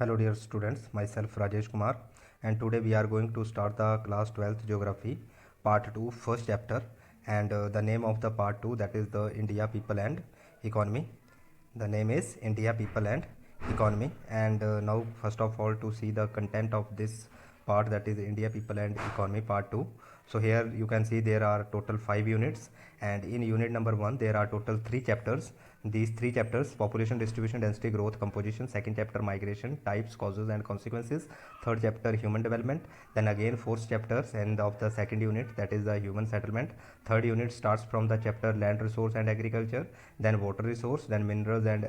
Hello dear students, myself Rajesh Kumar, and today we are going to start the class 12th geography part 2 first chapter, and the name of the part 2, that is the India people and economy. The name is India people and economy, and now first of all to see the content of this part, that is India people and economy part 2. So here you can see there are total 5 units, and in unit number 1 there are total 3 chapters. These 3 chapters: population, distribution, density, growth, composition. Second chapter, migration, types, causes and consequences. Third chapter, human development. Then again 4 chapters and of the second unit, that is the human settlement. Third unit starts from the chapter land resource and agriculture, then water resource, then minerals and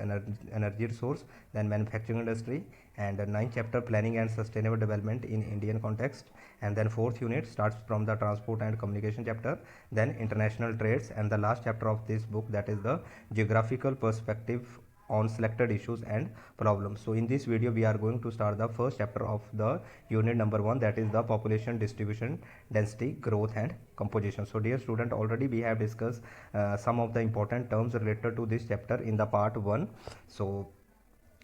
energy resource, then manufacturing industry, and ninth chapter, planning and sustainable development in Indian context. And then fourth unit starts from the transport and communication chapter, then international trades, and the last chapter of this book, that is the geographical perspective on selected issues and problems. So in this video we are going to start the first chapter of the unit number 1, that is the population, distribution, density, growth and composition. So dear student, already we have discussed some of the important terms related to this chapter in the part 1. So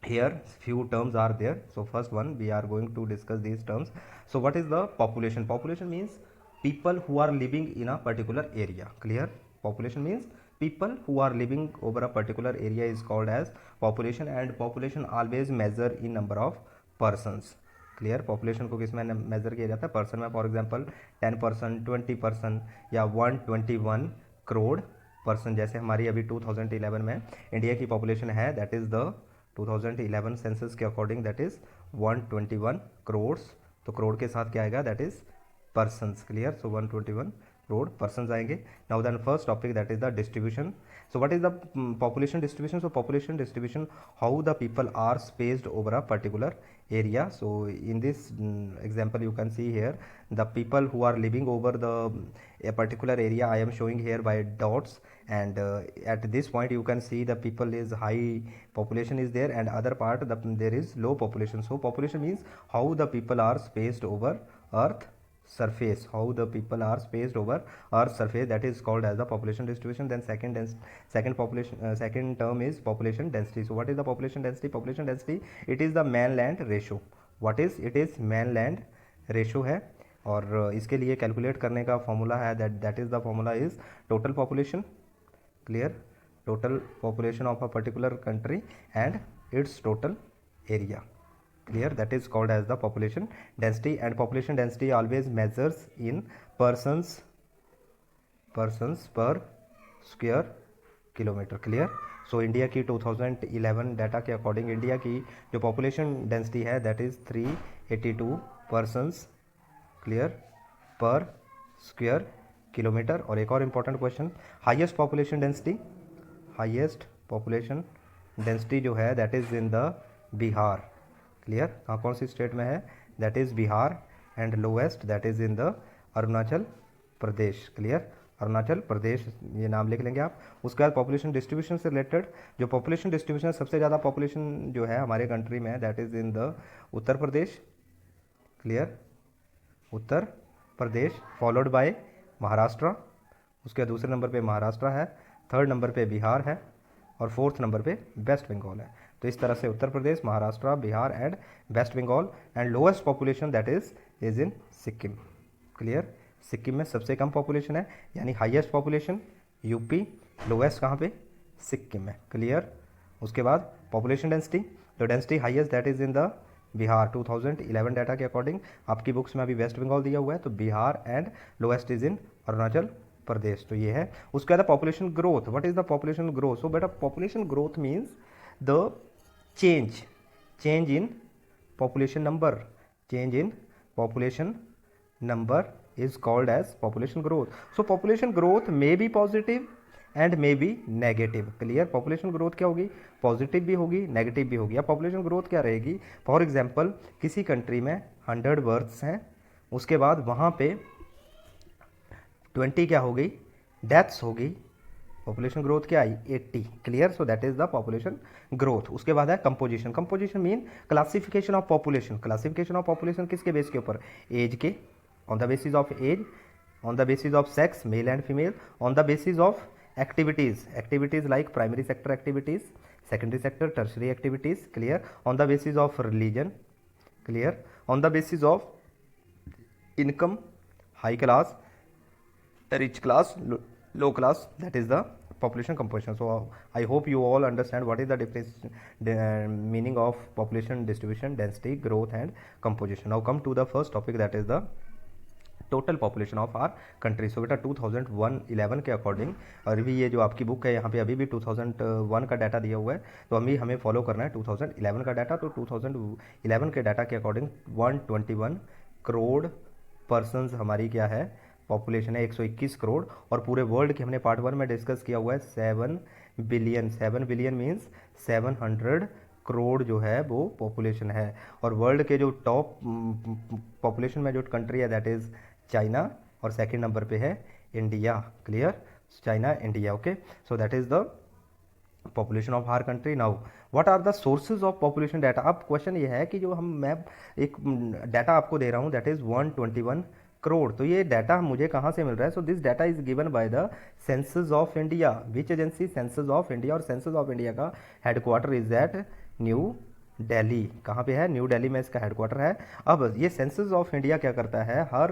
here few terms are there. So first one, we are going to discuss these terms. So what is the population? Population means people who are living in a particular area. Clear? Population means people who are living over a particular area is called as population, and population always measure in number of persons. Clear? Population को किस में major किया जाता है? Person में. For example 10%, 20% या 121 crore person. जैसे हमारी अभी 2011 में इंडिया की पॉपुलेशन है, दैट इज़ द 2011 सेंसस के अकॉर्डिंग, दैट इज 121 करोड़. तो करोड़ के साथ क्या आएगा? That is persons. Clear? So 121 crore persons आएंगे. Now then first topic, that is the distribution. So what is the population distribution? So population distribution, how the people are spaced over a particular area. So in this example you can see here the people who are living over a particular area I am showing here by dots, and at this point you can see the people is high population is there, and other part there is low population. So population means how the people are spaced over earth surface, how the people are spaced over earth surface, that is called as the population distribution. Then second term is population density. So what is the population density? Population density, it is the man land ratio. What is it? Is man land ratio है, और इसके लिए calculate करने का formula है, that is the formula is total population. Clear? Total population of a particular country and its total area. Clear? That is called as the population density, and population density always measures in persons per square kilometer. Clear? So India की 2011 data के according India की जो population density है, that is 382 persons. Clear? Per square kilometre. और एक और important question, highest population density जो है, that is in the Bihar. Clear? कहाँ कौन सी स्टेट में है? That is Bihar. And lowest that is in the Arunachal Pradesh. Clear? Arunachal Pradesh, ये नाम लिख लेंगे आप. उसके बाद पॉपुलेशन डिस्ट्रीब्यूशन से रिलेटेड, जो पॉपुलेशन डिस्ट्रीब्यूशन सबसे ज़्यादा पॉपुलेशन जो है हमारे कंट्री में, that is in the Uttar Pradesh. Clear? Uttar Pradesh, followed by Maharashtra. उसके दूसरे नंबर पे महाराष्ट्र है, थर्ड नंबर पे बिहार है, और फोर्थ नंबर पे वेस्ट बंगाल है. तो इस तरह से Uttar Pradesh, Maharashtra, Bihar and West Bengal. And lowest population that is in Sikkim. Clear? Sikkim में सबसे कम पॉपुलेशन है, यानी हाईएस्ट पॉपुलेशन यूपी, लोएस्ट कहाँ पे? सिक्किम में. क्लियर? उसके बाद पॉपुलेशन डेंसिटी, तो density highest that is in the Bihar. 2011 data के अकॉर्डिंग आपकी बुक्स में अभी वेस्ट बंगाल दिया हुआ है, तो Bihar, and lowest is in Arunachal Pradesh. तो ये है. उसके बाद population growth. What is the population growth? So बेटा population growth means the change in population number is called as population growth. So population growth may be positive and may be negative. Clear? Population growth क्या होगी? Positive भी होगी, negative भी होगी. अब population growth क्या रहेगी? फॉर एग्जांपल किसी कंट्री में 100 बर्थ्स हैं, उसके बाद वहाँ पे 20 क्या हो गई? डेथ्स हो गई. पॉपुलेशन ग्रोथ क्या आई? 80. Clear? So that is the population growth. उसके बाद है composition. Composition mean classification of population. Classification of population किसके बेस के ऊपर? एज के, on the basis of age, on the basis of sex, male and female, on the basis of activities like primary sector activities, secondary sector, tertiary activities, clear, on the basis of religion, clear, on the basis of income, high class, rich class, low class, that is the population composition. So I hope you all understand what is the difference, meaning of population distribution, density, growth and composition. Now come to the first topic, that is the total population of our country. So बेटा 2011 के according, और भी ये जो आपकी book है यहाँ पे अभी भी 2001 का डाटा दिया हुआ है, तो हमें फॉलो करना है 2011 का डाटा. तो 2011 के डाटा के अकॉर्डिंग 121 करोड़ पर्सनस हमारी क्या है, पॉपुलेशन है 121 करोड़. और पूरे वर्ल्ड की हमने पार्ट 1 में डिस्कस किया हुआ है 7 बिलियन. 7 बिलियन मीन्स 700 करोड़ जो है वो पॉपुलेशन है. और वर्ल्ड के जो टॉप पॉपुलेशन में जो कंट्री है दैट इज़ चाइना, और सेकंड नंबर पे है India. Clear, China, India. Okay, so that is the population of our country. Now what are the sources of population data. अब क्वेश्चन ये है कि जो मैं एक डाटा आपको दे रहा हूँ दैट इज़ 121 करोड़, तो ये डाटा मुझे कहाँ से मिल रहा है. So this data is given by the census of India. Which agency? Census of India. और सेंसस ऑफ इंडिया का headquarter is at New Delhi. कहाँ पे है? न्यू दिल्ली में इसका हेडक्वार्टर है. अब ये सेंसस ऑफ इंडिया क्या करता है, हर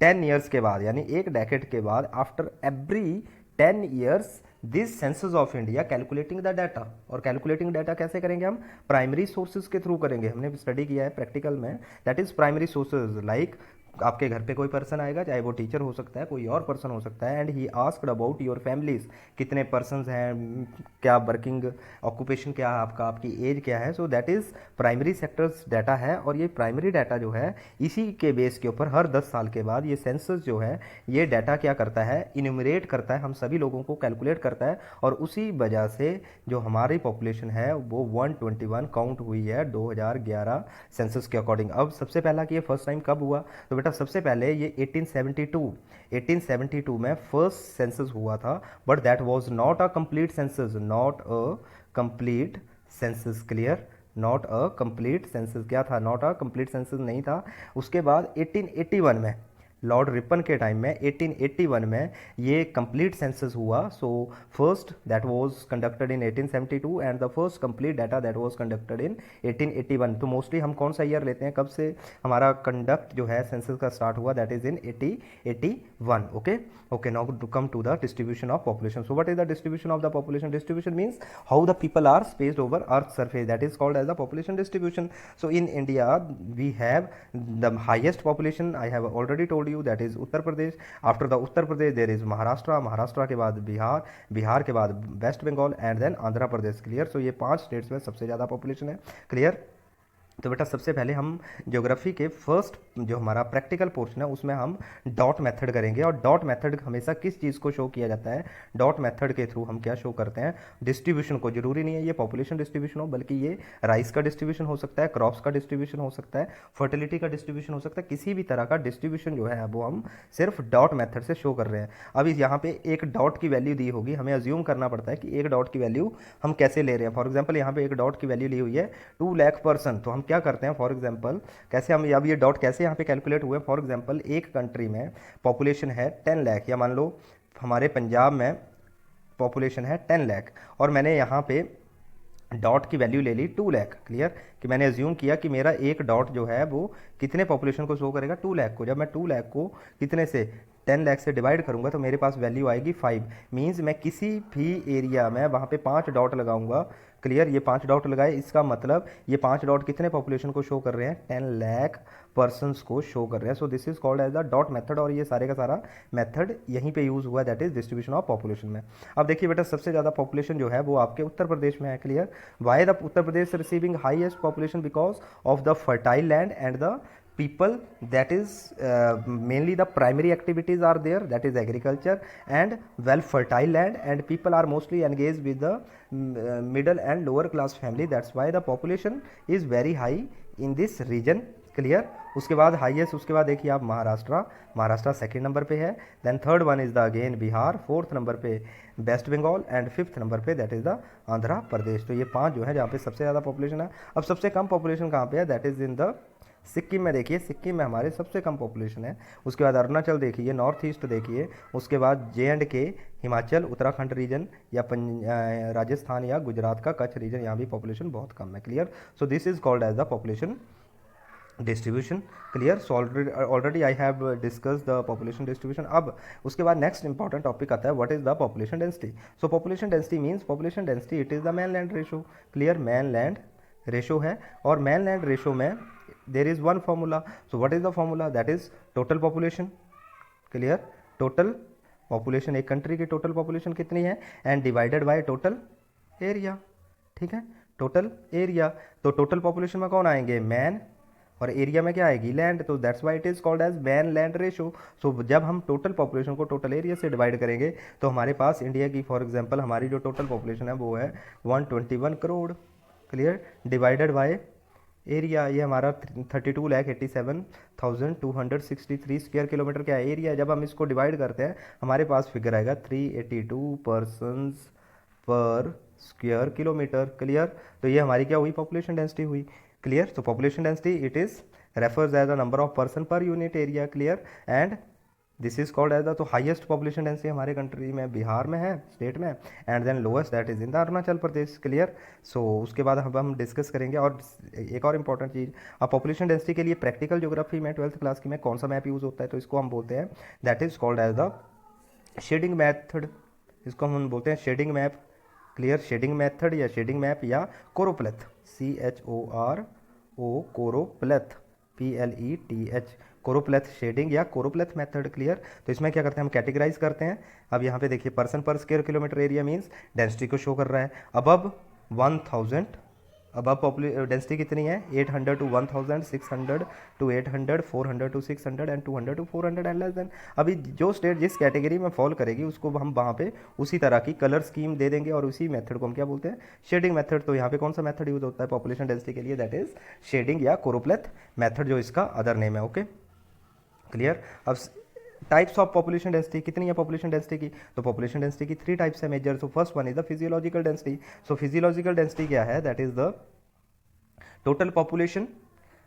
10 ईयर्स के बाद, यानी एक डेकेड के बाद, after every 10 years this census of India calculating the data. और कैलकुलेटिंग डाटा कैसे करेंगे हम? प्राइमरी सोर्सेज के थ्रू करेंगे. हमने स्टडी किया है प्रैक्टिकल में, that is primary sources. Like आपके घर पे कोई पर्सन आएगा, चाहे वो टीचर हो सकता है, कोई और पर्सन हो सकता है, and he asked about your families, कितने पर्सनस हैं, क्या वर्किंग ऑक्यूपेशन क्या है आपका, आपकी एज क्या है. So that is primary sectors data है. और ये प्राइमरी डाटा जो है इसी के बेस के ऊपर हर 10 साल के बाद ये सेंसस जो है ये डाटा क्या करता है, इन्यूमरेट करता है, हम सभी लोगों को कैलकुलेट करता है. और उसी वजह से जो हमारी पॉपुलेशन है वो 121 काउंट हुई है 2011 सेंसस के अकॉर्डिंग. अब सबसे पहला कि ये फर्स्ट टाइम कब हुआ, तो सबसे पहले ये 1872 में फर्स्ट सेंसस हुआ था. But that was not a complete census, not a complete census. Clear, not a complete census. क्या था? नॉट अ कंप्लीट सेंसस नहीं था. उसके बाद 1881 में लॉर्ड रिपन के टाइम में 1881 में ये कंप्लीट सेंसस हुआ. So first that was conducted in 1872 and the first complete data that was conducted in 1881. तो मोस्टली हम कौन सा ईयर लेते हैं, कब से हमारा कंडक्ट जो है सेंसस का स्टार्ट हुआ, that is in 1881. Okay okay, now to come to the distribution of population. So what is the distribution of the population? Distribution means how the people are spaced over earth surface, that is called as the population distribution. So in India we have the highest population, I have already told you, that is Uttar Pradesh. After the Uttar Pradesh there is Maharashtra, Maharashtra के बाद बिहार, बिहार के बाद West Bengal and then Andhra Pradesh. Clear. So ये 5 states में सबसे ज़्यादा population है. Clear. तो बेटा सबसे पहले हम ज्योग्राफी के फर्स्ट जो हमारा प्रैक्टिकल पोर्शन है उसमें हम डॉट मेथड करेंगे. और डॉट मेथड हमेशा किस चीज़ को शो किया जाता है? डॉट मेथड के थ्रू हम क्या शो करते हैं? डिस्ट्रीब्यूशन को. जरूरी नहीं है ये पॉपुलेशन डिस्ट्रीब्यूशन हो, बल्कि ये राइस का डिस्ट्रीब्यूशन हो सकता है, क्रॉप्स का डिस्ट्रीब्यूशन हो सकता है, फर्टिलिटी का डिस्ट्रीब्यूशन हो सकता है. किसी भी तरह का डिस्ट्रीब्यूशन जो है वो हम सिर्फ डॉट मेथड से शो कर रहे हैं. अब यहाँ पे एक डॉट की वैल्यू दी होगी, हमें अज्यूम करना पड़ता है कि एक डॉट की वैल्यू हम कैसे ले रहे हैं. फॉर एग्जाम्पल यहाँ पे एक डॉट की वैल्यू ली हुई है 2 लाख पर्सन. तो हम क्या करते हैं, फॉर एग्जांपल कैसे हम, अब ये डॉट कैसे यहाँ पे कैलकुलेट हुए. फॉर एग्जांपल एक कंट्री में पॉपुलेशन है 10 लाख, या मान लो हमारे पंजाब में पॉपुलेशन है 10 लाख, और मैंने यहाँ पे डॉट की वैल्यू ले ली 2 लाख. क्लियर, कि मैंने अज्यूम किया कि मेरा एक डॉट जो है वो कितने पॉपुलेशन को शो करेगा, 2 लाख को. जब मैं 2 लाख को कितने से 10 लाख से डिवाइड करूंगा तो मेरे पास वैल्यू आएगी 5. मींस मैं किसी भी एरिया में वहाँ पे 5 डॉट लगाऊंगा. क्लियर, ये 5 डॉट लगाए, इसका मतलब ये 5 डॉट कितने पॉपुलेशन को शो कर रहे हैं, 10 लाख पर्सनस को शो कर रहे हैं. So this is called as the dot method. और ये सारे का सारा मेथड यहीं पे यूज हुआ है, that is distribution of population में. अब देखिए बेटा सबसे ज़्यादा पॉपुलेशन जो है वो आपके उत्तर प्रदेश में है. Clear, why the Uttar Pradesh receiving highest population? Because of the fertile land and the people, that is mainly the primary activities are there, that is agriculture and well fertile land, and people are mostly engaged with the middle and lower class family. That's why the population is very high in this region. Clear. उसके बाद highest, उसके बाद देखिए आप Maharashtra, Maharashtra second number पे है. Then third one is the again Bihar, fourth number पे West Bengal and fifth number पे that is the Andhra Pradesh. तो ये 5 जो है जहाँ पे सबसे ज़्यादा पॉपुलेशन है. अब सबसे कम पॉपुलेशन कहाँ पे है, that is in the Sikkim में देखिए, सिक्किम में हमारे सबसे कम पॉपुलेशन है। उसके बाद अरुणाचल देखिए, नॉर्थ ईस्ट देखिए, उसके बाद JNK, हिमाचल, उत्तराखंड रीजन या राजस्थान या गुजरात का कच्छ रीजन, यहाँ भी पॉपुलेशन बहुत कम है। Clear. So this is called as the population distribution. Clear. So already I have discuss the population distribution. अब उसके बाद नेक्स्ट इंपॉर्टेंट टॉपिक आता है, what is the population density. So population density means population density it is the man land ratio. Clear. Man land ratio है, और man land ratio में there is one formula. So what is the formula, that is total population. Clear. Total population, एक country की total population कितनी है, and divided by total area. ठीक है, total area. तो टोटल पॉपुलेशन में कौन आएंगे, मैन, और एरिया में क्या आएगी, लैंड। तो that's why it is called as man land ratio. So जब हम टोटल पॉपुलेशन को टोटल एरिया से डिवाइड करेंगे तो हमारे पास इंडिया की, फॉर एग्जांपल, हमारी जो टोटल पॉपुलेशन है वो है 121 crore. Clear. Divided by area, ये हमारा 32,87,263 स्क्वायर किलोमीटर क्या है, एरिया। जब हम इसको डिवाइड करते हैं हमारे पास फिगर आएगा 382 पर्सन्स पर स्क्वायर किलोमीटर। क्लियर। तो ये हमारी क्या हुई, पॉपुलेशन डेंसिटी हुई। क्लियर। तो population density it is refers as the number of person per unit area. Clear. And this is called as the, तो हाईएस्ट पॉपुलेशन डेंसिटी हमारे कंट्री में बिहार में है, स्टेट में, and then lowest that is in the Arunachal Pradesh. Clear. So उसके बाद हम discuss करेंगे। और एक और इंपॉर्टेंट चीज़, अब पॉपुलेशन डेंसिटी के लिए प्रैक्टिकल ज्योग्राफी में 12th क्लास की में कौन सा मैप यूज़ होता है, तो इसको हम बोलते हैं, that is called as the shading method. इसको हम बोलते हैं shading map. Clear. Shading method या शेडिंग मैप या choropleth, CHORO, choropleth, PLETH, choropleth shading या कोरोप्लेथ मेथड। क्लियर। तो इसमें क्या करते हैं, हम कैटेगराइज करते हैं। अब यहाँ पे देखिए, पर्सन पर square kilometre area means density को शो कर रहा है। अबव 1000, अबव डेंसिटी कितनी है, 800 to 1000, 600 to 800, 400 to 600 and 200 to 400 and less than. अभी जो स्टेट जिस कैटेगरी में फॉल करेगी उसको हम वहाँ पे उसी तरह की कलर स्कीम दे देंगे, और उसी मेथड को हम क्या बोलते हैं, शेडिंग मेथड। तो यहाँ पे कौन सा मेथड यूज होता है पॉपुलेशन डेंसिटी के लिए, दैट इज शेडिंग या कोरोप्लेथ मेथड, जो इसका अदर नेम है। ओके। क्लियर। अब टाइप्स ऑफ पॉपुलेशन डेंसिटी, कितनी है पॉपुलेशन डेंसिटी की, तो पॉपुलेशन डेंसिटी की 3 टाइप्स है major. So first one is the physiological density. So physiological density क्या है, that is the total population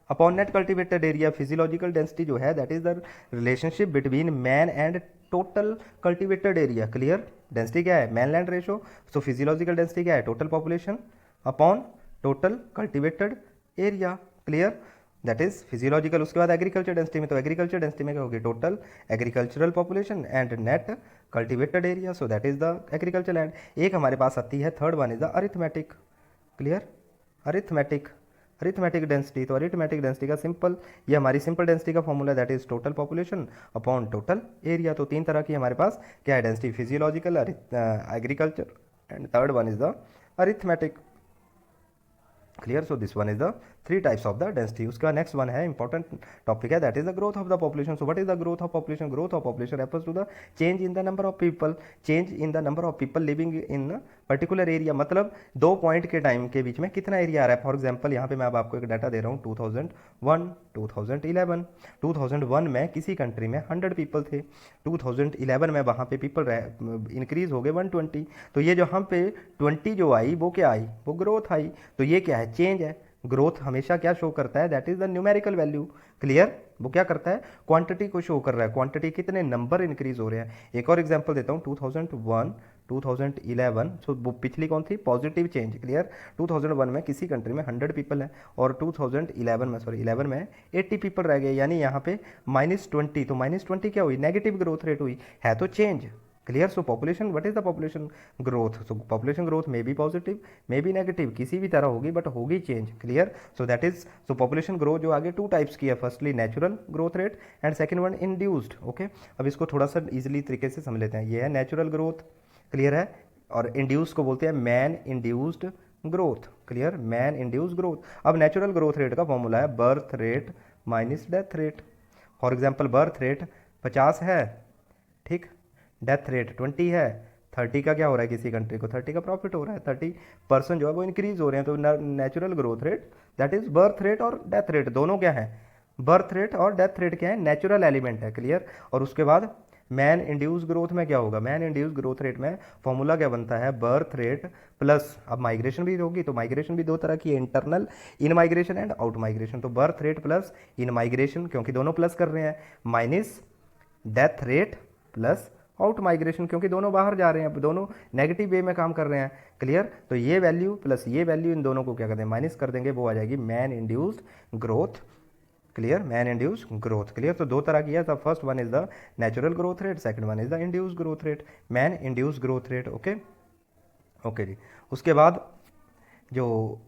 upon net cultivated area. Physiological density जो है that is the relationship between man and total cultivated area. Clear. Density क्या है, man land ratio. So physiological density क्या है, total population upon total cultivated area. Clear. That is physiological. उसके बाद agriculture density में, तो एग्रीकल्चर डेंसिटी में क्या होगी, total agricultural population and net cultivated area. So that is the agriculture land. एक हमारे पास आती है third one is the arithmetic. Clear. Arithmetic, arithmetic density. तो अरिथमेटिक डेंसिटी का सिंपल, ये हमारी सिंपल डेंसिटी का formula that is total population upon total area. तो 3 तरह की हमारे पास क्या है density, physiological, agriculture and third one is the arithmetic. Clear. So this one is the 3 types of the density. उसका नेक्स्ट वन है important topic है, that is the growth of the population. So what is the growth of population, growth of population refers to the change in the number of people, change in the number of people living in particular area. मतलब 2 point के time के बीच में कितना area आ रहा है। For example यहाँ पे मैं अब आपको एक डाटा दे रहा हूँ, 2001, 2011। 2001 में किसी कंट्री में 100 पीपल थे, 2011 में वहाँ पे पीपल इंक्रीज हो गए 120। तो ये जो हम पे 20 जो आई वो क्या आई, वो ग्रोथ आई। तो ये क्या है, चेंज है। ग्रोथ हमेशा क्या शो करता है, that is the numerical value. Clear. वो क्या करता है, क्वांटिटी को शो कर रहा है, क्वांटिटी कितने नंबर इंक्रीज हो रहे हैं। एक और एग्जांपल देता हूँ, 2001, 2011। सो वो पिछली कौन थी, पॉजिटिव चेंज। क्लियर। 2001 में किसी कंट्री में 100 पीपल है, और 11 में 80 पीपल रह गए, यानी यहाँ पे -20। तो -20 क्या हुई, नेगेटिव ग्रोथ रेट हुई, है तो change. Clear. So population, what is the population growth. So population growth may be positive, may be negative, किसी भी तरह होगी, बट होगी change. Clear. So that is, so population growth जो आगे 2 टाइप्स की है, firstly natural growth rate and second one induced. Okay. अब इसको थोड़ा सा इजीली तरीके से समझ लेते हैं। ये है नेचुरल ग्रोथ। क्लियर है। और इंड्यूस को बोलते हैं man induced growth. Clear. Man induced growth. अब नेचुरल ग्रोथ रेट का फॉर्मूला है birth rate minus death rate. For example birth rate 50 है, ठीक, डेथ रेट 20 है, 30 का क्या हो रहा है, किसी कंट्री को 30 का प्रॉफिट हो रहा है, 30% जो है वो इंक्रीज हो रहे हैं। तो natural growth rate that is birth rate और डेथ रेट, दोनों क्या है, बर्थ रेट और डेथ रेट क्या है, नेचुरल एलिमेंट है। क्लियर। और उसके बाद मैन इंड्यूस ग्रोथ में क्या होगा, मैन इंड्यूस ग्रोथ रेट में फॉर्मूला क्या बनता है, बर्थ रेट प्लस, अब माइग्रेशन भी होगी तो माइग्रेशन भी दो तरह की है, internal in migration and out migration, तो birth rate plus in migration, क्योंकि दोनों प्लस कर रहे हैं, minus death rate plus out migration, क्योंकि दोनों बाहर जा रहे हैं, दोनों नेगेटिव वे में काम कर रहे हैं। क्लियर, तो ये वैल्यू प्लस ये वैल्यू, इन दोनों को क्या करते हैं, माइनस कर देंगे, वो आ जाएगी man induced growth. Clear, man induce growth. Clear, तो दो तरह की है, the first one is the natural growth rate, second one is the induce growth rate, man induce growth rate. Okay okay जी। उसके बाद जो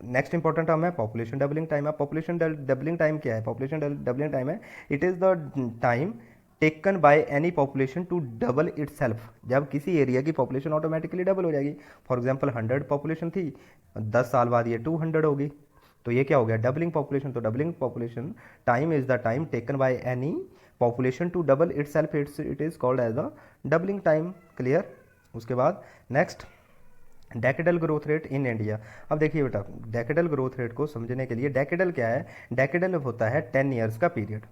नेक्स्ट इंपॉर्टेंट टर्म है population doubling time. अब पॉपुलेशन डबलिंग टाइम क्या है, पॉपुलेशन डबलिंग टाइम है, it is the time taken by any population to double it self, जब किसी एरिया की पॉपुलेशन ऑटोमेटिकली डबल हो जाएगी। फॉर एग्जाम्पल 100 पॉपुलेशन थी, 10 साल बाद ये 200 होगी, तो ये क्या हो गया, डबलिंग पॉपुलेशन। तो doubling population time is the time taken by any population to double itself, it is called as the doubling time. Clear, उसके बाद next decadal growth rate in India. अब देखिए बेटा, डेकेडल ग्रोथ रेट को समझने के लिए, decadal क्या है, डेकेडल होता है 10 ईयर्स का पीरियड,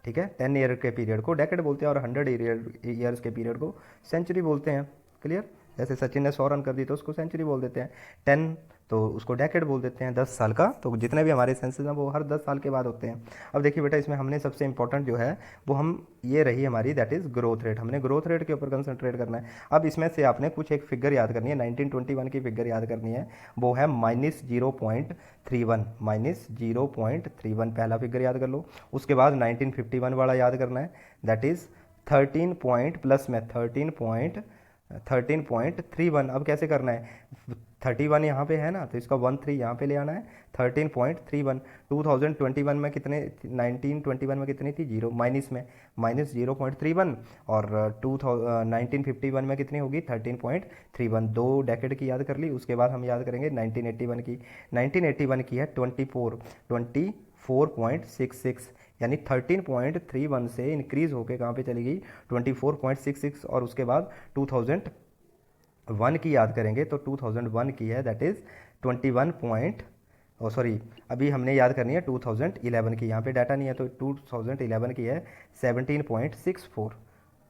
ठीक है, 10 ईयर के पीरियड को डेकेड बोलते हैं, और 100 ईयर्स के पीरियड को सेंचुरी बोलते हैं। क्लियर, जैसे सचिन ने 100 रन कर दी तो उसको सेंचुरी बोल देते हैं, 10 तो उसको डेकेड बोल देते हैं, 10 साल का, तो जितने भी हमारे सेंसेस हैं वो हर 10 साल के बाद होते हैं। अब देखिए बेटा, इसमें हमने सबसे इंपॉर्टेंट जो है वो हम ये रही हमारी, दैट इज़ ग्रोथ रेट, हमने ग्रोथ रेट के ऊपर कंसंट्रेट करना है। अब इसमें से आपने कुछ एक फिगर याद करनी है, 1921 की फिगर याद करनी है, वो है -0.31, -0.31 पहला फिगर याद कर लो। उसके बाद 1951 वाला याद करना है, दैट इज़ 13 पॉइंट प्लस में 13.31। अब कैसे करना है, 31 यहाँ पे है ना, तो इसका 13 यहाँ पे ले आना है, 13.31। 2021 में कितने, 1921 में कितनी थी, जीरो, माइनस में -0.31, और 1951 में कितनी होगी, 13.31। दो डेकेड की याद कर ली। उसके बाद हम याद करेंगे 1981 की, 1981 की है 24.66, यानी 13.31 से इंक्रीज होके कहाँ पे चली गई, 24.66। और उसके बाद 2001 की याद करेंगे, तो 2001 की है दैट इज़ 21 पॉइंट, सॉरी अभी हमने याद करनी है 2011 की, यहाँ पे डाटा नहीं है, तो 2011 की है 17.64,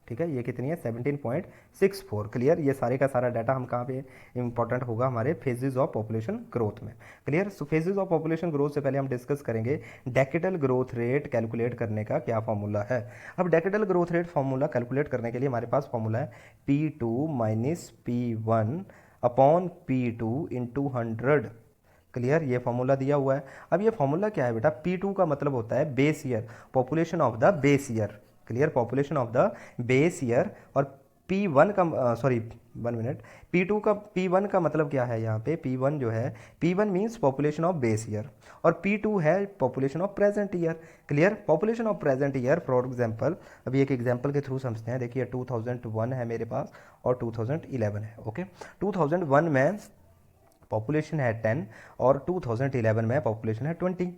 ठीक है, ये कितनी है, 17.64। क्लियर, ये सारे का सारा डाटा हम कहाँ पे इंपॉर्टेंट होगा, हमारे फेजेस ऑफ पॉपुलेशन ग्रोथ में। Clear, so phases of population growth से पहले हम डिस्कस करेंगे डेकेडल ग्रोथ रेट कैलकुलेट करने का क्या फॉर्मूला है। अब decadal growth rate formula calculate करने के लिए हमारे पास फॉर्मूला है P2 minus P1 upon P2 into 100। Clear, ये फॉर्मूला दिया हुआ है। अब ये फॉर्मूला क्या है बेटा, P2 का मतलब होता है base year, population of the base year. Clear, population of the base year, और P1 का सॉरी 1 मिनट, P1 का मतलब क्या है, यहाँ पे P1 जो है, P1 means population of base year, और P2 है population of present year. Clear, population of present year, for example अभी एक एग्जांपल के थ्रू समझते हैं। देखिए 2001 है मेरे पास और 2011 है। ओके, 2001 में पॉपुलेशन है 10 और 2011 में पॉपुलेशन है 20।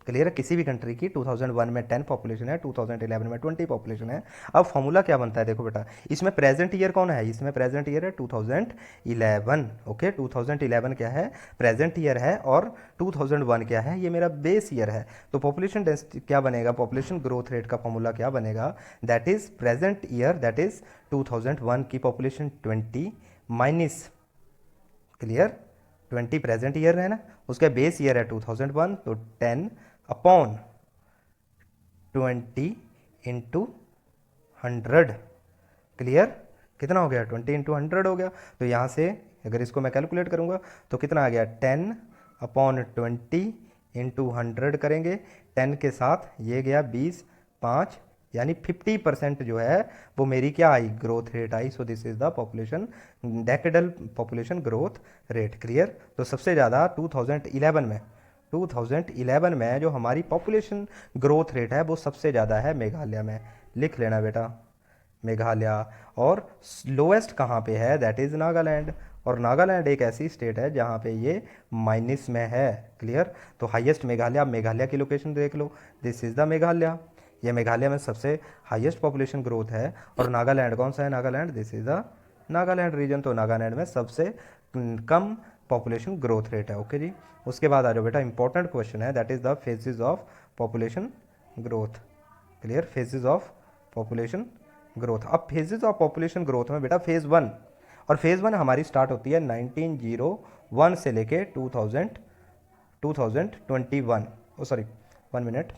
क्लियर है, किसी भी कंट्री की 2001 में 10 पॉपुलेशन है, 2011 में 20 पॉपुलेशन है। अब फॉर्मूला क्या बनता है, देखो बेटा, इसमें प्रेजेंट ईयर कौन है, इसमें प्रेजेंट ईयर है 2011। ओके, 2011 क्या है, प्रेजेंट ईयर है, और 2001 क्या है, ये मेरा बेस ईयर है। तो पॉपुलेशन डेंसिटी क्या बनेगा, पॉपुलेशन ग्रोथ रेट का फॉर्मूला क्या बनेगा, that is present year, that is 2001 की population 20 minus, clear, 20 present year है ना, उसका बेस ईयर है 2001, तो 10 अपॉन 20 इंटू 100। क्लियर, कितना हो गया, 20 इंटू 100 हो गया। तो यहाँ से अगर इसको मैं कैलकुलेट करूँगा तो कितना आ गया, 10 अपॉन 20 इंटू 100 करेंगे, 10 के साथ ये गया 20, 5, यानी 50% जो है वो मेरी क्या आई, ग्रोथ रेट आई। So this is the population, decadal population growth rate. Clear, तो सबसे ज़्यादा 2011 में जो हमारी पॉपुलेशन ग्रोथ रेट है वो सबसे ज़्यादा है मेघालय में। लिख लेना बेटा, मेघालय। और लोएस्ट कहाँ पे है, दैट इज़ नागालैंड, और नागालैंड एक ऐसी स्टेट है जहाँ पे ये माइनस में है। क्लियर, तो हाईएस्ट मेघालय, आप मेघालय की लोकेशन देख लो, दिस इज़ द मेघालय, ये मेघालय में सबसे हाईएस्ट पॉपुलेशन ग्रोथ है। और नागालैंड कौन सा है, Nagaland, this is the Nagaland region, तो नागालैंड में सबसे कम पॉपुलेशन ग्रोथ रेट है। ओके जी, उसके बाद आ जाओ बेटा, इंपॉर्टेंट क्वेश्चन है, that is the phases of population growth. Clear, phases of population growth. अब फेजेस ऑफ पॉपुलेशन ग्रोथ में बेटा फेज़ 1, और फेज़ 1 हमारी स्टार्ट होती है 1901 से लेके 2021, ओ सॉरी 1 मिनट,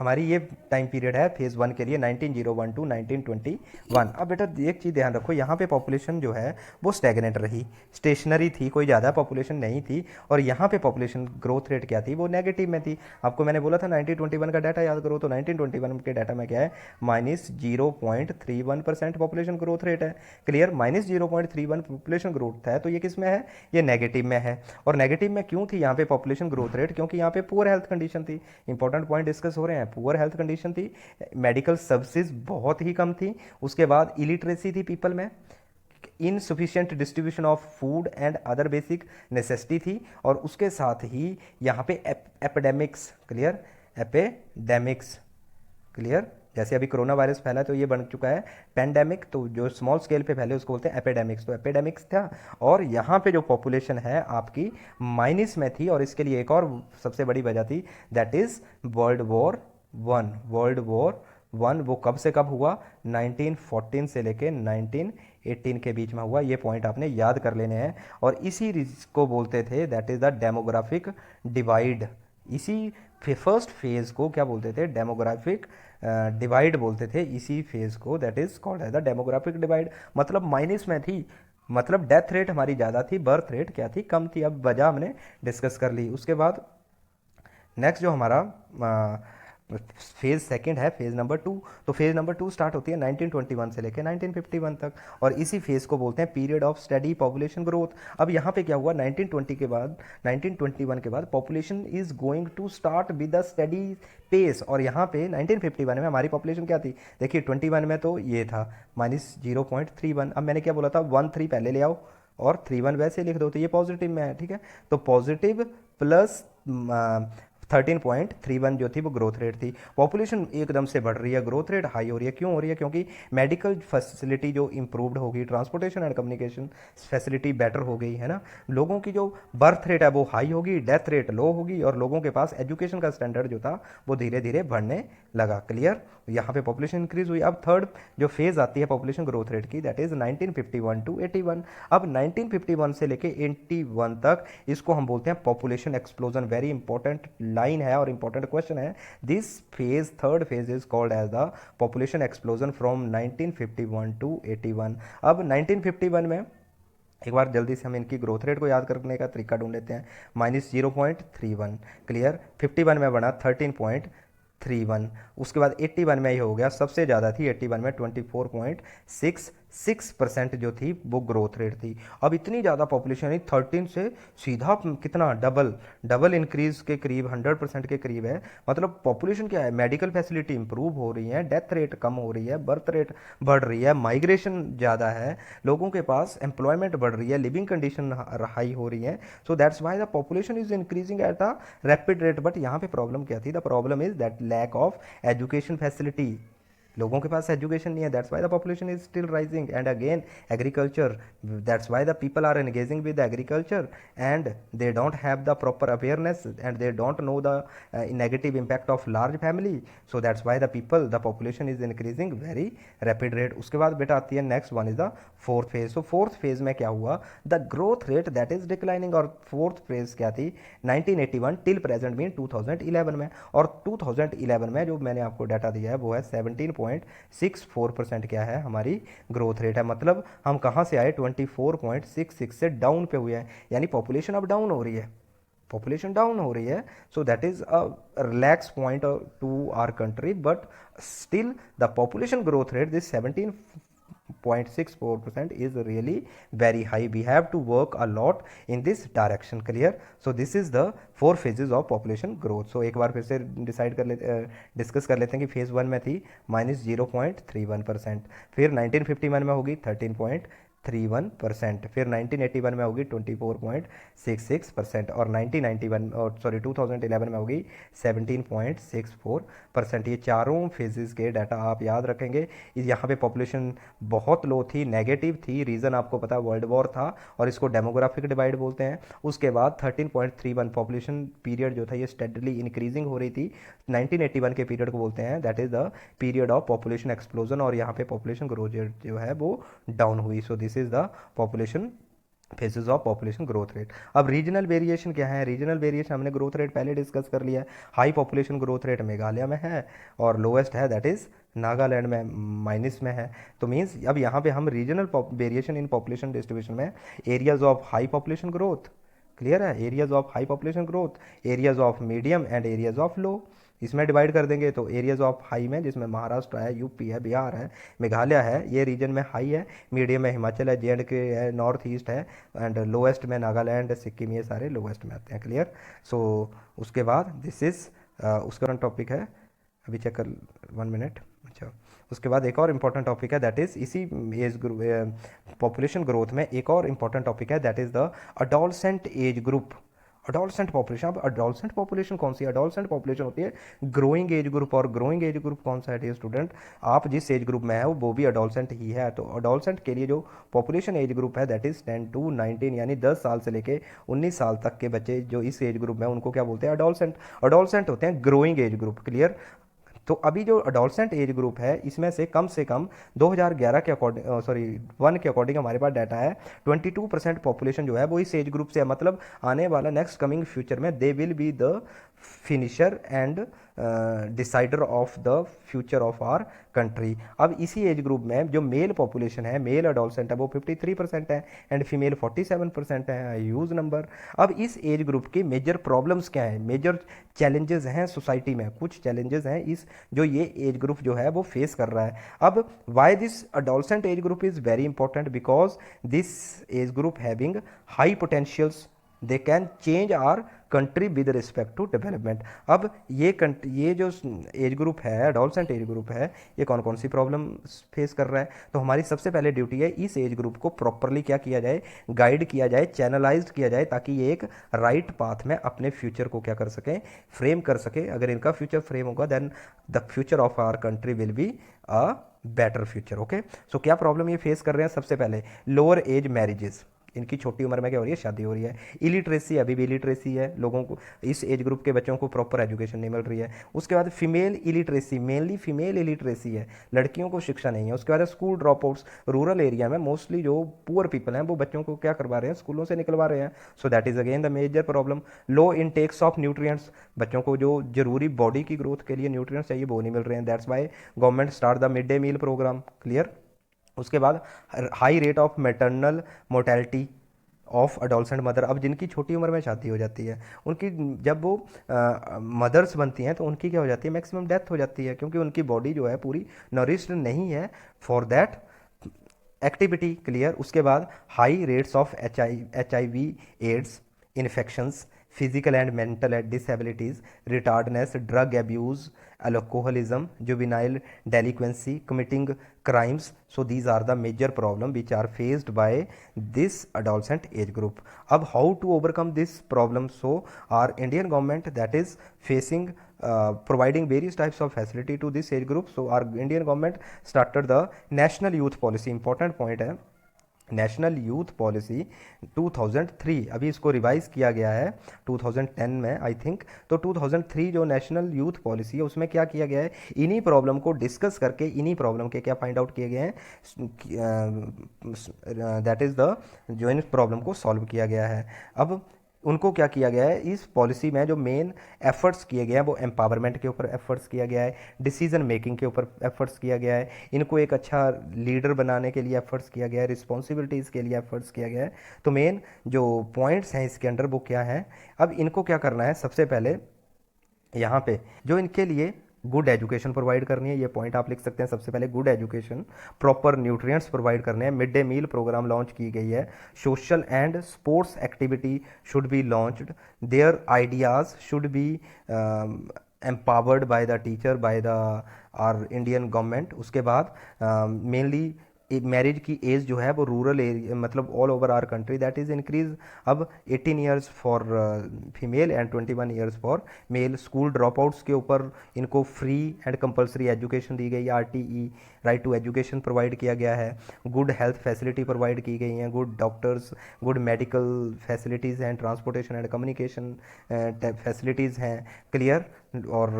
हमारी ये टाइम पीरियड है फेज़ 1 के लिए 1901 टू 1921। अब बेटा एक चीज़ ध्यान रखो, यहाँ पे पॉपुलेशन जो है वो स्टैगनेंट रही, स्टेशनरी थी, कोई ज़्यादा पॉपुलेशन नहीं थी, और यहाँ पे पॉपुलेशन ग्रोथ रेट क्या थी, वो नेगेटिव में थी। आपको मैंने बोला था 1921 का डाटा याद करो, तो 1921 के डाटा में क्या है, -0.31% पॉपुलेशन ग्रोथ रेट है। क्लियर, -0.31 पॉपुलेशन ग्रोथ है, तो ये किस में है, ये नेगेटिव में है। और नेगेटिव में क्यों थी यहाँ पे पॉपुलेशन ग्रोथ रेट, क्योंकि यहाँ पे पुअर हेल्थ कंडीशन थी। इंपॉर्टेंट पॉइंट डिस्कस हो रहे हैं, पुअर हेल्थ कंडीशन थी, मेडिकल सर्विसेज बहुत ही कम थी, उसके बाद इलिटरेसी थी पीपल में, insufficient distribution of food and other basic necessity थी, और उसके साथ ही यहाँ पे एपिडेमिक्स, क्लियर, एपिडेमिक्स, क्लियर, जैसे अभी कोरोना वायरस फैला तो ये बन चुका है पेंडेमिक, तो जो स्मॉल स्केल पे फैले उसको बोलते हैं एपिडेमिक्स, तो एपिडेमिक्स था। और यहाँ पे जो पॉपुलेशन है आपकी माइनस में थी, और इसके लिए एक और सबसे बड़ी वजह थी, that is world war 1। World war 1 वो कब से कब हुआ, 1914 से लेके 1918 के बीच में हुआ। ये पॉइंट आपने याद कर लेने हैं, और इसी को बोलते थे that is the demographic divide. इसी फर्स्ट फेज को क्या बोलते थे, डेमोग्राफिक डिवाइड बोलते थे इसी फेज को, that is called as the demographic divide. मतलब माइनस में थी, मतलब डेथ रेट हमारी ज़्यादा थी, बर्थ रेट क्या थी, कम थी। अब वजह हमने डिस्कस कर ली। उसके बाद नेक्स्ट जो हमारा फेज़ सेकंड है, फेज़ नंबर 2। तो फेज़ नंबर 2 स्टार्ट होती है 1921 से लेकर 1951 तक, और इसी फेज़ को बोलते हैं period of study population growth. अब यहाँ पे क्या हुआ, 1920 के बाद, 1921 के बाद population is going to start with the steady pace, और यहाँ पे 1951 में हमारी पॉपुलेशन क्या थी, देखिए 21 में तो ये था -0.31। अब मैंने क्या बोला था, 1 3 पहले ले आओ और 31 वैसे लिख दो, तो ये पॉजिटिव में है, ठीक है। तो पॉजिटिव प्लस 13.31 जो थी वो ग्रोथ रेट थी। पॉपुलेशन एकदम से बढ़ रही है, ग्रोथ रेट हाई हो रही है, क्यों हो रही है, क्योंकि मेडिकल फैसिलिटी जो इंप्रूव्ड होगी, transportation and communication facility better हो गई है ना, लोगों की जो बर्थ रेट है वो हाई होगी, डेथ रेट लो होगी, और लोगों के पास एजुकेशन का स्टैंडर्ड जो था वो धीरे धीरे बढ़ने लगा। क्लियर, यहाँ पे पॉपुलेशन इंक्रीज हुई। अब थर्ड जो फेज आती है पॉपुलेशन ग्रोथ रेट की, दैट इज 1951 टू 81। अब 1951 से लेके 81 तक इसको हम बोलते हैं population explosion. Very important line है और इंपॉर्टेंट क्वेश्चन है। This phase, third phase is called as the population explosion from 1951 to 81। अब 1951 में एक बार जल्दी से हम इनकी ग्रोथ रेट को याद करने का तरीका ढूंढ लेते हैं, -0.31। क्लियर, 51 में बना 13.31, उसके बाद 81 में ये हो गया, सबसे ज़्यादा थी 81 में 24.66% जो थी वो ग्रोथ रेट थी। अब इतनी ज़्यादा पॉपुलेशन है, 13 से सीधा कितना डबल इंक्रीज के करीब, 100% के करीब है। मतलब पॉपुलेशन क्या है, मेडिकल फैसिलिटी इंप्रूव हो रही है, डेथ रेट कम हो रही है, बर्थ रेट बढ़ रही है, माइग्रेशन ज़्यादा है, लोगों के पास एम्प्लॉयमेंट बढ़ रही है, लिविंग कंडीशन हाई हो रही है। So that's why the population is increasing at a rapid rate. But यहाँ पे प्रॉब्लम क्या थी, the problem is that lack of education facility. लोगों के पास एजुकेशन नहीं है, that's why the population is still rising. And again agriculture, that's why the people are engaging with agriculture and they don't have the proper awareness and they don't know the negative impact of large family. So that's why the people, the population is increasing very rapid rate. उसके बाद बेटा आती है next one is the fourth phase. So fourth phase में क्या हुआ, the growth rate that is declining. और fourth phase क्या थी, 1981 टिल प्रेजेंट मीन 2011 में। और 2011 में जो मैंने आपको डाटा दिया है वो है 17.64% क्या है हमारी ग्रोथ रेट है। मतलब हम कहाँ से आए, 24.66 से डाउन पे हुए हैं, यानी पॉपुलेशन अब डाउन हो रही है, पॉपुलेशन डाउन हो रही है। So that is a relax point to our country, but still the population growth rate this 17.64% is really very high. We have to work a lot in this direction. Clear? So this is the 4 phases of population growth. So एक बार फिर से discuss कर लेते हैं कि phase 1 में थी -0.31%, फिर 1951 में होगी 13.31, 31%, फिर 1981 में होगी 24.66% और 1991 और सॉरी 2011 में होगी 17.64%। ये चारों फेजेस के डाटा आप याद रखेंगे। यहाँ पे पॉपुलेशन बहुत लो थी, नेगेटिव थी, रीज़न आपको पता है वर्ल्ड वॉर था और इसको डेमोग्राफिक डिवाइड बोलते हैं। उसके बाद 13.31 पॉपुलेशन पीरियड जो था ये स्टेडली इंक्रीजिंग हो रही थी। 1981 के पीरियड को बोलते हैं that is the period of population explosion और यहाँ पे पॉपुलेशन ग्रोथ जो है वो डाउन हुई। सो this is the population phases of population growth rate. अब रीजनल वेरिएशन क्या है? रीजनल वेरिएशन हमने ग्रोथ रेट पहले डिस्कस कर लिया है। High population growth rate Meghalaya में है और लोएस्ट है दैट इज नागालैंड में, माइनस में है। तो मीन्स अब यहाँ पे हम regional variation in population distribution में areas of high population growth, clear है, areas of high population growth, areas of medium and areas of low, इसमें डिवाइड कर देंगे। तो एरियाज ऑफ हाई में जिसमें महाराष्ट्र है, यूपी है, बिहार है, मेघालय है, ये रीजन में हाई है। मीडियम में हिमाचल है, जे&के है, नॉर्थ ईस्ट है एंड लोएस्ट में नागालैंड, सिक्किम, ये सारे लोएस्ट में आते हैं, क्लियर। सो उसके बाद दिस इज उसका करंट टॉपिक है, अभी चेक कर 1 मिनट। अच्छा, उसके बाद एक और इम्पॉर्टेंट टॉपिक है दैट इज इसी एज ग्रुप पॉपुलेशन ग्रोथ में एक और इम्पॉर्टेंट टॉपिक है that is the adolescent age group. Adolescent population, अब अडोलसेंट पॉपुलेशन कौन सी है? अडोलसेंट पॉपुलेशन होती है ग्रोइंग एज ग्रुप, और ग्रोइंग एज ग्रुप कौन सा है डियर स्टूडेंट? आप जिस एज ग्रुप में है वो भी अडोलसेंट ही है। तो अडोलसेंट के लिए जो पॉपुलेशन एज ग्रुप है दैट इज 10 to 19 यानी 10 साल से लेके 19 साल तक के बच्चे जो इस एज ग्रुप में है उनको क्या बोलते हैं? अडोलसेंट। अडोलसेंट होते हैं ग्रोइंग एज ग्रुप, क्लियर। तो अभी जो अडोलसेंट एज ग्रुप है इसमें से कम 2011 के अकॉर्डिंग 1 के अकॉर्डिंग हमारे पास डाटा है 22% पॉपुलेशन जो है वो इस एज ग्रुप से है। मतलब आने वाला नेक्स्ट कमिंग फ्यूचर में they will be the finisher and decider of the future of our country. अब इसी एज ग्रुप में जो मेल पॉपुलेशन है, मेल अडोलसेंट है, वो 53% है एंड फीमेल 47% है, ह्यूज नंबर। अब इस एज ग्रुप की मेजर प्रॉब्लम्स क्या हैं, मेजर चैलेंजेस हैं सोसाइटी में, कुछ चैलेंजेस हैं इस जो ये एज ग्रुप जो है वो फेस कर रहा है। अब why this adolescent age group is very important? Because this age group having high potentials, they can change our country with respect to development. अब ये जो एज ग्रुप है, एडोलसेंट एज ग्रुप है, ये कौन कौन सी प्रॉब्लम फेस कर रहा है? तो हमारी सबसे पहले ड्यूटी है इस एज ग्रुप को प्रॉपरली क्या किया जाए, गाइड किया जाए, चैनलाइज किया जाए, ताकि ये एक राइट पाथ में अपने फ्यूचर को क्या कर सकें, फ्रेम कर सके। अगर इनका फ्यूचर फ्रेम होगा then the future of our country will be a better future. Okay, so क्या प्रॉब्लम ये फेस कर रहे हैं? सबसे पहले लोअर एज मैरिजेस, इनकी छोटी उम्र में क्या हो रही है, शादी हो रही है। इलिटरेसी, अभी भी इलिटरेसी है, लोगों को इस एज ग्रुप के बच्चों को प्रॉपर एजुकेशन नहीं मिल रही है। उसके बाद female illiteracy, mainly female illiteracy है, लड़कियों को शिक्षा नहीं है। उसके बाद school drop outs, rural area में मोस्टली जो पुअर पीपल हैं वो बच्चों को क्या करवा रहे हैं, स्कूलों से निकलवा रहे हैं। So that is again the major problem. Low intakes of nutrients, बच्चों को जो जरूरी बॉडी की ग्रोथ के लिए न्यूट्रिएंट्स चाहिए वो नहीं मिल रहे हैं। That's why government start the mid day meal programme, clear. उसके बाद high rate of maternal mortality of adolescent mother. अब जिनकी छोटी उम्र में शादी हो जाती है उनकी जब वो मदर्स बनती हैं तो उनकी क्या हो जाती है, मैक्सिमम डेथ हो जाती है, क्योंकि उनकी बॉडी जो है पूरी नरिश्ड नहीं है फॉर दैट एक्टिविटी, क्लियर। उसके बाद high rates of HIV AIDS infections, physical and mental disabilities, retardness, drug abuse, alcoholism, juvenile delinquency, committing crimes. So these are the major problem which are faced by this adolescent age group. अब how to overcome this problem? So our Indian government that is facing providing various types of facility to this age group. So our Indian government started the national youth policy, important point है, national youth policy 2003, अभी इसको revise किया गया है 2010 में I think. तो 2003 जो national youth policy है उसमें क्या किया गया है, इन्हीं प्रॉब्लम को डिस्कस करके इन्हीं प्रॉब्लम के क्या फाइंड आउट किए गए हैं, दैट इज़ द जो इन प्रॉब्लम को सॉल्व किया गया है। अब उनको क्या किया गया है, इस पॉलिसी में जो मेन एफर्ट्स किए गए हैं वो एम्पावरमेंट के ऊपर एफर्ट्स किया गया है, डिसीजन मेकिंग के ऊपर एफर्ट्स किया गया है, इनको एक अच्छा लीडर बनाने के लिए एफर्ट्स किया गया है, रिस्पॉन्सिबिलिटीज़ के लिए एफर्ट्स किया गया है। तो मेन जो पॉइंट्स हैं इसके अंडर वो क्या है, अब इनको क्या करना है, सबसे पहले यहाँ पे जो इनके लिए गुड एजुकेशन प्रोवाइड करनी है, ये पॉइंट आप लिख सकते हैं। सबसे पहले good education, proper nutrients provide करने हैं, mid day meal programme launch की गई है, social and sports activity should be launched, their ideas should be empowered by the teacher, by the our Indian government. उसके बाद मेनली मैरिज की age जो है वो रूरल एरिया मतलब all over our country that is increase अब 18 years for female and 21 years for male. School drop outs के ऊपर इनको फ्री एंड कंपलसरी एजुकेशन दी गई, RTE right to education provide किया गया है। गुड हेल्थ फैसिलिटी प्रोवाइड की गई हैं, good doctors, good medical facilities हैं, ट्रांसपोर्टेशन एंड कम्युनिकेशन फैसिलिटीज़ हैं, क्लियर। और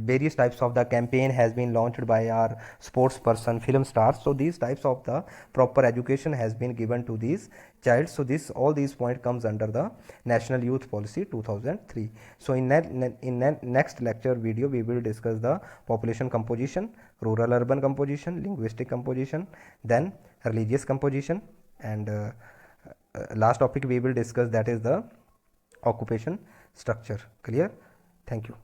various types of the campaign has been launched by our sports person, film stars. So these types of the proper education has been given to these child. So this all these point comes under the National Youth Policy 2003. So in next lecture video we will discuss the population composition, rural urban composition, linguistic composition, then religious composition, and last topic we will discuss, that is the occupation structure. Clear? Thank you.